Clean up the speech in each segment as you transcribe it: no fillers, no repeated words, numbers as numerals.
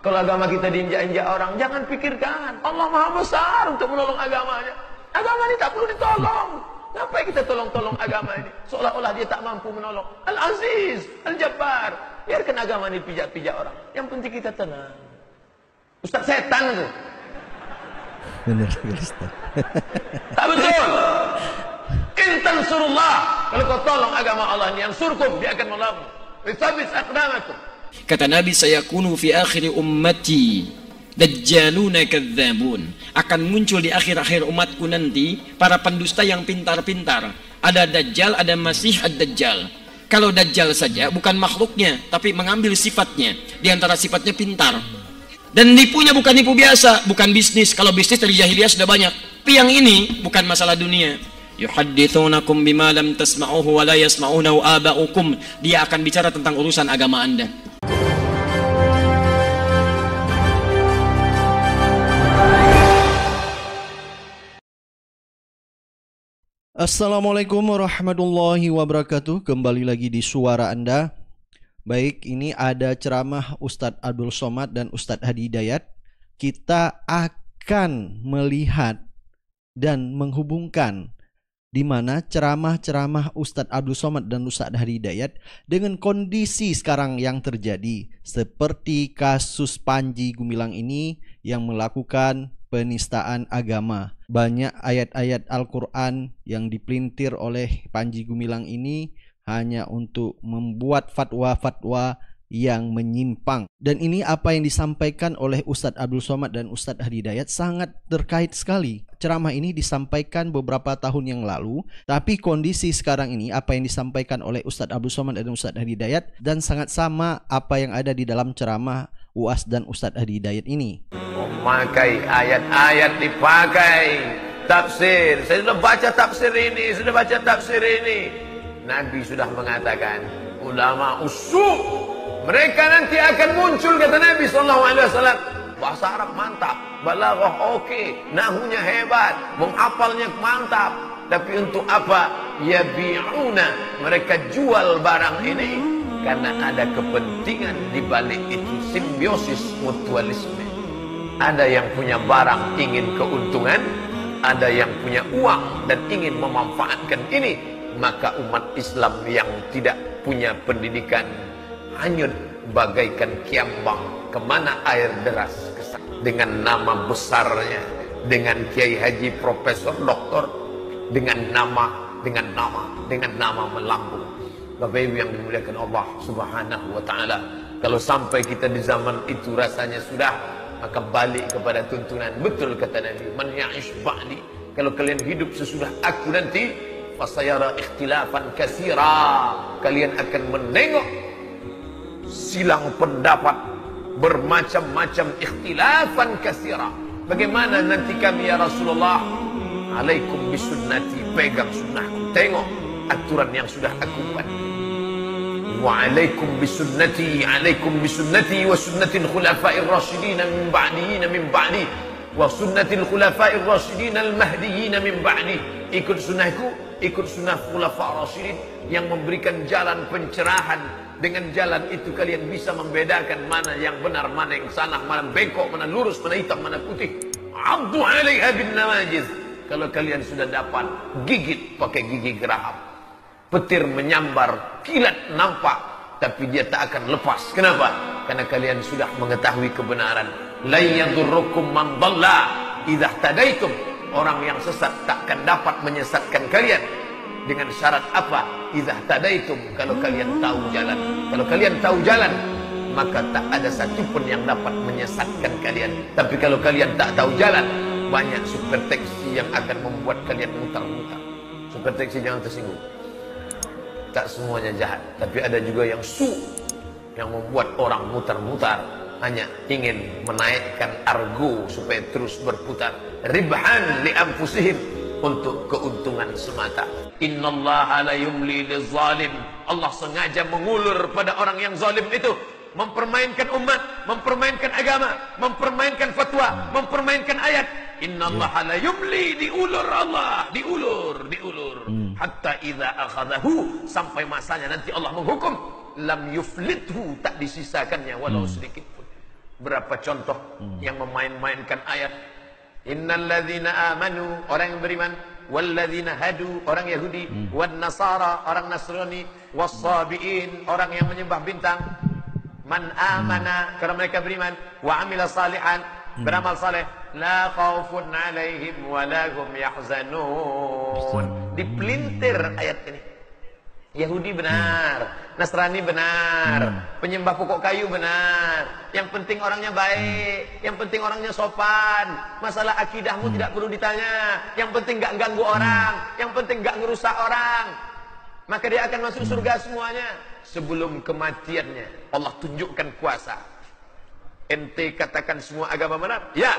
Kalau agama kita diinjak-injak orang, jangan pikirkan. Allah Maha Besar untuk menolong agamanya. Agama ini tak perlu ditolong. Ngapain kita tolong-tolong agama ini? Seolah-olah dia tak mampu menolong. Al-Aziz, Al-Jabbar. Biarkan agama ini pijak-pijak orang. Yang penting kita tenang. Ustaz setan itu. Benar, Ustaz. Tak betul. Intan surullah. Kalau kau tolong agama Allah ini, yang surkum, dia akan menolongmu. Wisabis aqdamakum. Kata Nabi, sayakunu fi akhir ummati dajjaluna kadzabun. Akan muncul di akhir-akhir umatku nanti para pendusta yang pintar-pintar. Ada dajjal, ada masih ad-dajjal. Kalau dajjal saja bukan makhluknya, tapi mengambil sifatnya. Di antara sifatnya pintar. Dan nipunya bukan nipu biasa, bukan bisnis. Kalau bisnis dari jahiliyah sudah banyak. Tapi yang ini bukan masalah dunia. Yuhaddithunakum bima lam tasma'uhu wa la yasma'unahu aba'ukum. Dia akan bicara tentang urusan agama Anda. Assalamualaikum warahmatullahi wabarakatuh. Kembali lagi di suara Anda. Baik, ini ada ceramah Ustadz Abdul Somad dan Ustadz Hadi Hidayat. Kita akan melihat dan menghubungkan di mana ceramah-ceramah Ustadz Abdul Somad dan Ustadz Hadi Hidayat dengan kondisi sekarang yang terjadi, seperti kasus Panji Gumilang ini yang melakukan penistaan agama. Banyak ayat-ayat Al-Quran yang dipelintir oleh Panji Gumilang ini hanya untuk membuat fatwa-fatwa yang menyimpang. Dan ini apa yang disampaikan oleh Ustadz Abdul Somad dan Ustadz Hadi Hidayat sangat terkait sekali. Ceramah ini disampaikan beberapa tahun yang lalu, tapi kondisi sekarang ini apa yang disampaikan oleh Ustadz Abdul Somad dan Ustadz Hadi Hidayat dan sangat sama apa yang ada di dalam ceramah UAS dan Ustadz Hadi Hidayat ini. Memakai ayat-ayat, dipakai tafsir. Saya sudah baca tafsir ini, sudah baca tafsir ini. Nabi sudah mengatakan, ulama usul mereka nanti akan muncul, kata Nabi SAW. Bahasa Arab mantap, balaghah oke, nahunya hebat, menghafalnya mantap. Tapi untuk apa? Yabi'una, mereka jual barang ini karena ada kepentingan di balik itu, simbiosis mutualisme. Ada yang punya barang ingin keuntungan, ada yang punya uang dan ingin memanfaatkan ini. Maka umat Islam yang tidak punya pendidikan hanyut bagaikan kiambang kemana air deras. Dengan nama besarnya, dengan kiai haji, profesor, doktor, dengan nama melambung. Bapak Ibu yang dimuliakan Allah Subhanahu wa taala, kalau sampai kita di zaman itu rasanya sudah, maka balik kepada tuntunan. Betul kata Nabi, man ya'ish ba'di, kalau kalian hidup sesudah aku nanti, fasayara ikhtilafan katsira, kalian akan menengok silang pendapat, bermacam-macam ikhtilafan katsira. Bagaimana nanti kami ya Rasulullah? Alaikum bisunnati, pegang sunnahku, tengok aturan yang sudah aku buat. Wa alaikum bisunnati wa sunnatil khulafa'ir rasyidin min ba'di wa sunnatil khulafa'ir rasyidin al-mahdiyyin min ba'di. Ikut sunnahku, ikut sunnah khulafa' rasyidin yang memberikan jalan pencerahan. Dengan jalan itu kalian bisa membedakan mana yang benar, mana yang salah, mana bengkok, mana lurus, mana hitam, mana putih. Abdu 'alaiha bin nawajiz. Kalau kalian sudah dapat, gigit pakai gigi geraham. Petir menyambar, kilat nampak, tapi dia tak akan lepas. Kenapa? Karena kalian sudah mengetahui kebenaran. La yadurrukum man dhalla idza tadaitum. Orang yang sesat tak akan dapat menyesatkan kalian. Dengan syarat apa? Idza tadaitum, kalau kalian tahu jalan. Kalau kalian tahu jalan, maka tak ada satupun yang dapat menyesatkan kalian. Tapi kalau kalian tak tahu jalan, banyak super taksi yang akan membuat kalian mutar-mutar. Super taksi jangan tersinggung. Tak semuanya jahat, tapi ada juga yang yang membuat orang mutar-mutar, hanya ingin menaikkan argo supaya terus berputar. Ribhan li anfusihim, untuk keuntungan semata. Innallaha la yumli lizalim. Allah sengaja mengulur pada orang yang zalim itu, mempermainkan umat, mempermainkan agama, mempermainkan fatwa, mempermainkan ayat. Innallaha la yumli, diulur Allah, diulur. Hatta idza akhadahu, sampai masanya nanti Allah menghukum, lam yuflithu, tak disisakannya walau sedikit pun. Berapa contoh yang memain-mainkan ayat. Innalladzina amanu, orang yang beriman, walladzina hadu, orang Yahudi, wan nasara, orang Nasrani, wassabiin, orang yang menyembah bintang. Man amana, karena mereka beriman, wa amila salihan, beramal saleh, la khaufun alaihim wa la hum yahzanun. Dipelintir ayat ini. Yahudi benar, Nasrani benar, penyembah pokok kayu benar. Yang penting orangnya baik, yang penting orangnya sopan. Masalah akidahmu tidak perlu ditanya. Yang penting gak ganggu orang, yang penting gak ngerusak orang. Maka dia akan masuk surga semuanya. Sebelum kematiannya Allah tunjukkan kuasa. Ente katakan semua agama benar? Ya.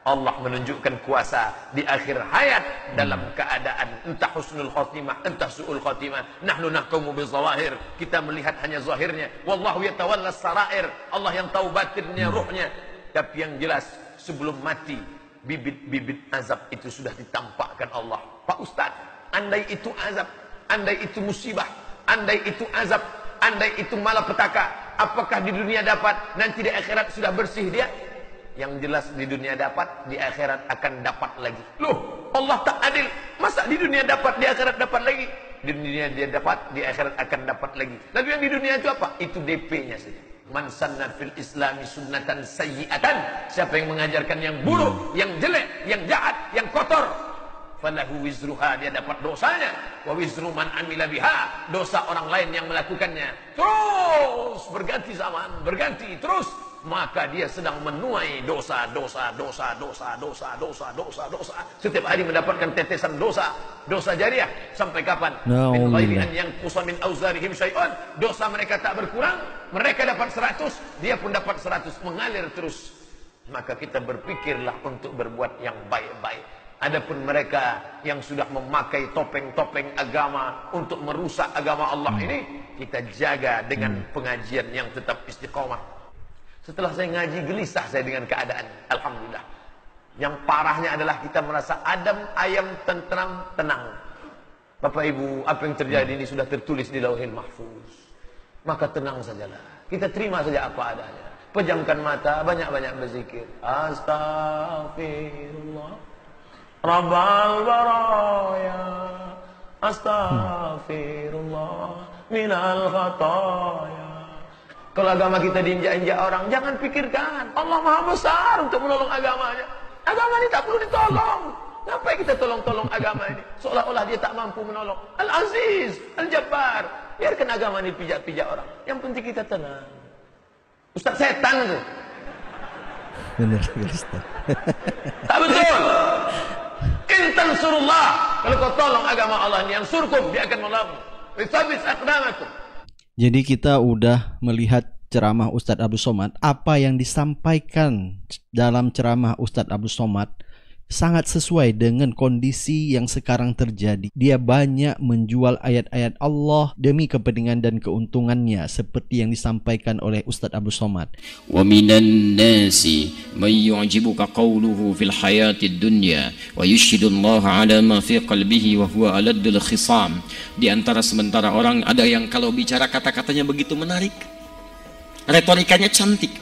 Allah menunjukkan kuasa di akhir hayat dalam keadaan entah husnul khotimah, entah su'ul khotimah. Nahnu nahkumu bizawahir, kita melihat hanya zahirnya. Wallahu yatawalla sarair, Allah yang tahu batinnya, ruhnya. Tapi yang jelas sebelum mati bibit-bibit azab itu sudah ditampakkan Allah. Pak Ustadz, andai itu azab, andai itu musibah, andai itu azab, andai itu malapetaka, apakah di dunia dapat, nanti di akhirat sudah bersih dia? Yang jelas di dunia dapat, di akhirat akan dapat lagi. Loh, Allah tak adil. Masa di dunia dapat, di akhirat dapat lagi? Di dunia dia dapat, di akhirat akan dapat lagi. Lalu yang di dunia itu apa? Itu DP-nya saja. Man sanna fil islami sunnatan sayyi'atan. Siapa yang mengajarkan yang buruk, yang jelek, yang jahat, yang kotor, falahu wizruha, dia dapat dosanya. Wa wizru man amila biha, dosa orang lain yang melakukannya. Terus berganti zaman, berganti terus. Maka dia sedang menuai dosa. Setiap hari mendapatkan tetesan dosa jariah. Sampai kapan? Min ghairi an yanqusa min auzarihim syai'un. Dosa mereka tak berkurang, mereka dapat 100, dia pun dapat 100, mengalir terus. Maka kita berpikirlah untuk berbuat yang baik-baik. Adapun mereka yang sudah memakai topeng-topeng agama untuk merusak agama Allah ini, kita jaga dengan pengajian yang tetap istiqomah. Setelah saya ngaji, gelisah saya dengan keadaan. Alhamdulillah. Yang parahnya adalah kita merasa adem, ayam, tentram, tenang. Bapak Ibu, apa yang terjadi ini sudah tertulis di Lauhil Mahfuz. Maka tenang sajalah. Kita terima saja apa adanya. Pejamkan mata, banyak-banyak berzikir. Astaghfirullah Rabbal baraya, astaghfirullah minal khataya. Kalau agama kita diinjak-injak orang, jangan pikirkan Allah Maha Besar untuk menolong agamanya. Agama ini tak perlu ditolong. Ngapain kita tolong-tolong agama ini? Seolah-olah dia tak mampu menolong. Al-Aziz, Al-Jabbar. Biarkan agama ini pijak-pijak orang. Yang penting kita tenang. Ustaz setan itu. Benar, Ustaz. Tak betul. Intan surullah. Kalau kau tolong agama Allah ini, yang surkum, dia akan menolong. Wisabis aqdamakum. Jadi kita udah melihat ceramah Ustadz Abdul Somad. Apa yang disampaikan dalam ceramah Ustadz Abdul Somad sangat sesuai dengan kondisi yang sekarang terjadi. Dia banyak menjual ayat-ayat Allah demi kepentingan dan keuntungannya, seperti yang disampaikan oleh Ustadz Abdul Somad. Wa minan nasi may yu'jibuka qawluhu fil hayatid dunya wa yushhidullaha ala ma fi qalbihi wa huwa aladdul khisam. Di antara sementara orang ada yang kalau bicara kata-katanya begitu menarik, retorikanya cantik,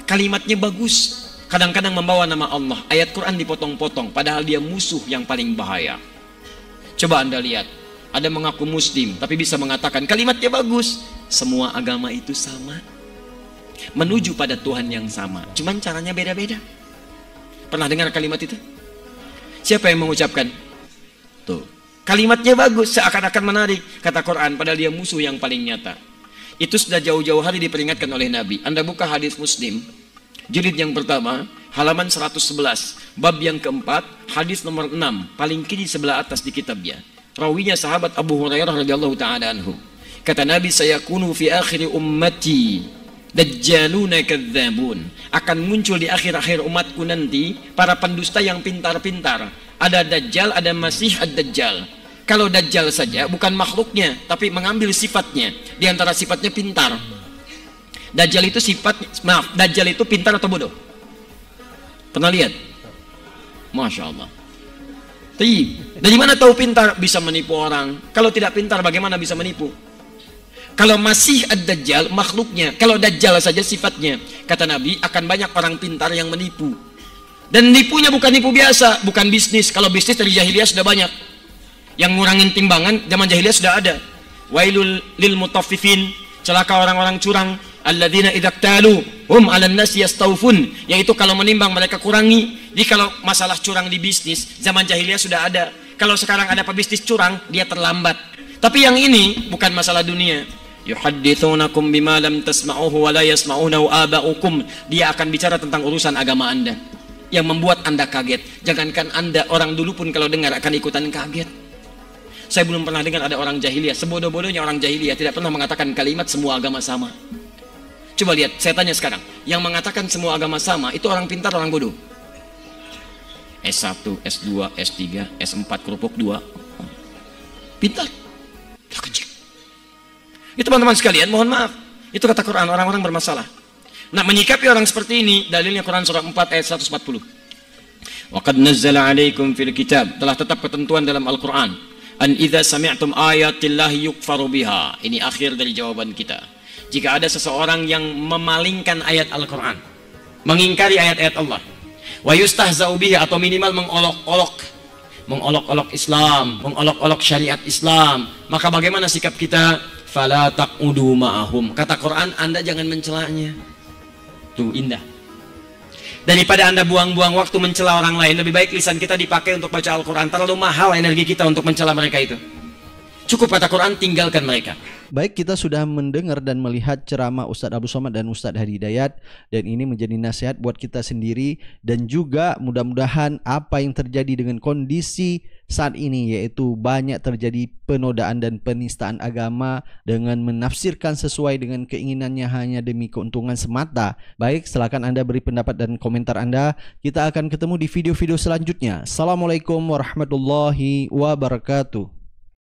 kalimatnya bagus, kadang-kadang membawa nama Allah, ayat Quran dipotong-potong, padahal dia musuh yang paling bahaya. Coba Anda lihat, ada mengaku muslim tapi bisa mengatakan kalimatnya bagus. Semua agama itu sama, menuju pada Tuhan yang sama, cuman caranya beda-beda. Pernah dengar kalimat itu? Siapa yang mengucapkan? Tuh, kalimatnya bagus, seakan-akan menarik, kata Quran, padahal dia musuh yang paling nyata. Itu sudah jauh-jauh hari diperingatkan oleh Nabi. Anda buka hadis Muslim jilid yang pertama, halaman 111, bab yang keempat, hadis nomor 6, paling kiri sebelah atas di kitabnya. Rawinya sahabat Abu Hurairah radhiyallahu taala anhu. Kata Nabi, sayakunu fi akhir ummati dajjaluna kadzabun. Akan muncul di akhir-akhir umatku nanti para pendusta yang pintar-pintar. Ada Dajjal, ada Masih ad-Dajjal. Kalau Dajjal saja bukan makhluknya, tapi mengambil sifatnya. Di antara sifatnya pintar. Dajjal itu Dajjal itu pintar atau bodoh? Pernah lihat? Masya Allah. Dari mana tahu pintar? Bisa menipu orang. Kalau tidak pintar bagaimana bisa menipu? Kalau Masih ad-Dajjal makhluknya, kalau Dajjal saja sifatnya, kata Nabi, akan banyak orang pintar yang menipu. Dan nipunya bukan nipu biasa, bukan bisnis. Kalau bisnis dari jahiliyah sudah banyak. Yang ngurangin timbangan zaman jahiliyah sudah ada. Wailul lil mutaffifin, celaka orang-orang curang, alladzina idza iktalu hum 'alan nas yastawfun, yaitu kalau menimbang mereka kurangi. Jadi kalau masalah curang di bisnis zaman jahiliyah sudah ada. Kalau sekarang ada pebisnis curang, dia terlambat. Tapi yang ini bukan masalah dunia. Yuhadditsunakum bima lam tasma'uhu wa la yasma'unahu aba'ukum. Dia akan bicara tentang urusan agama Anda yang membuat Anda kaget. Jangankan Anda, orang dulu pun kalau dengar akan ikutan kaget. Saya belum pernah dengar ada orang jahiliyah, sebodoh-bodohnya orang jahiliyah tidak pernah mengatakan kalimat semua agama sama. Coba lihat, saya tanya sekarang, yang mengatakan semua agama sama itu orang pintar, orang bodoh? S1, S2, S3, S4, kerupuk 2. Pintar. Kecil. Itu teman-teman sekalian, mohon maaf. Itu kata Quran, orang-orang bermasalah. Nah, menyikapi orang seperti ini, dalilnya Quran surah 4 ayat 140. Wa qad nazzala 'alaikum fil kitab, telah tetap ketentuan dalam Al-Qur'an, an idza sami'tum ayatillahi yukfaru biha. Ini akhir dari jawaban kita. Jika ada seseorang yang memalingkan ayat Al-Qur'an, mengingkari ayat-ayat Allah, wa yustahza'u bihi, atau minimal mengolok-olok Islam, mengolok-olok syariat Islam, maka bagaimana sikap kita? Fala taqudu ma'ahum. Kata Quran, Anda jangan mencelanya. Tuh indah. Daripada Anda buang-buang waktu mencela orang lain, lebih baik lisan kita dipakai untuk baca Al-Quran. Terlalu mahal energi kita untuk mencela mereka itu. Cukup kata Quran, tinggalkan mereka. Baik, kita sudah mendengar dan melihat ceramah Ustadz Abdul Somad dan Ustadz Hadi Hidayat, dan ini menjadi nasihat buat kita sendiri, dan juga mudah-mudahan apa yang terjadi dengan kondisi saat ini, yaitu banyak terjadi penodaan dan penistaan agama dengan menafsirkan sesuai dengan keinginannya hanya demi keuntungan semata. Baik, silakan Anda beri pendapat dan komentar Anda. Kita akan ketemu di video-video selanjutnya. Assalamualaikum warahmatullahi wabarakatuh.